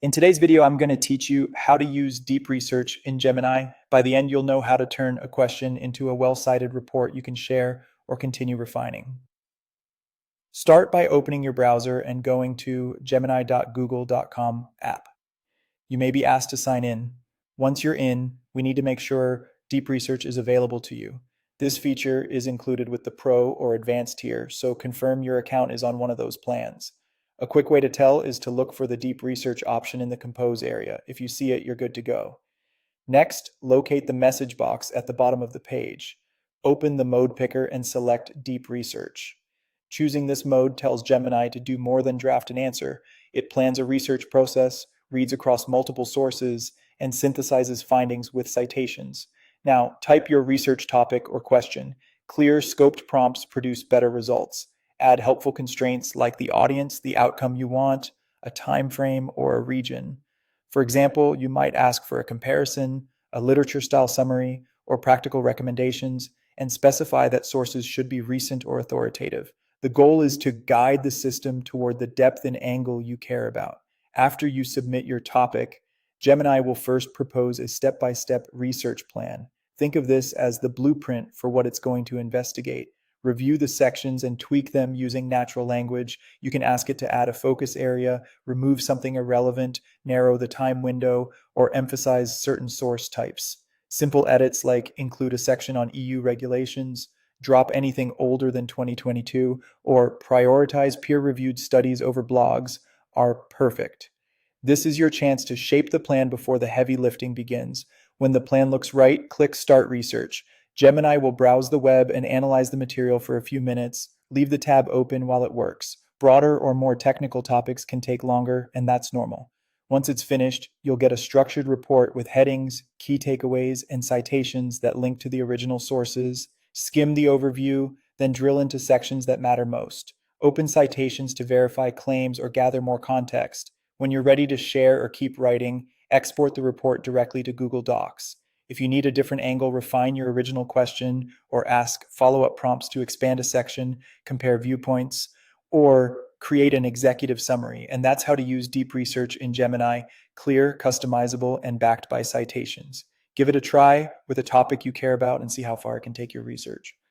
In today's video, I'm going to teach you how to use deep research in Gemini. By the end, you'll know how to turn a question into a well-cited report you can share or continue refining. Start by opening your browser and going to gemini.google.com app. You may be asked to sign in. Once you're in, we need to make sure deep research is available to you. This feature is included with the Pro or Advanced tier, so confirm your account is on one of those plans. A quick way to tell is to look for the deep research option in the Compose area. If you see it, you're good to go. Next, locate the message box at the bottom of the page. Open the mode picker and select Deep Research. Choosing this mode tells Gemini to do more than draft an answer. It plans a research process, reads across multiple sources, and synthesizes findings with citations. Now, type your research topic or question. Clear, scoped prompts produce better results. Add helpful constraints like the audience, the outcome you want, a time frame, or a region. For example, you might ask for a comparison, a literature-style summary, or practical recommendations, and specify that sources should be recent or authoritative. The goal is to guide the system toward the depth and angle you care about. After you submit your topic, Gemini will first propose a step-by-step research plan. Think of this as the blueprint for what it's going to investigate. Review the sections and tweak them using natural language. You can ask it to add a focus area, remove something irrelevant, narrow the time window, or emphasize certain source types. Simple edits like include a section on EU regulations, drop anything older than 2022, or prioritize peer-reviewed studies over blogs are perfect. This is your chance to shape the plan before the heavy lifting begins. When the plan looks right, click Start Research. Gemini will browse the web and analyze the material for a few minutes. Leave the tab open while it works. Broader or more technical topics can take longer, and that's normal. Once it's finished, you'll get a structured report with headings, key takeaways, and citations that link to the original sources. Skim the overview, then drill into sections that matter most. Open citations to verify claims or gather more context. When you're ready to share or keep writing, export the report directly to Google Docs. If you need a different angle, refine your original question or ask follow-up prompts to expand a section, compare viewpoints, or create an executive summary. And that's how to use deep research in Gemini, clear, customizable, and backed by citations. Give it a try with a topic you care about and see how far it can take your research.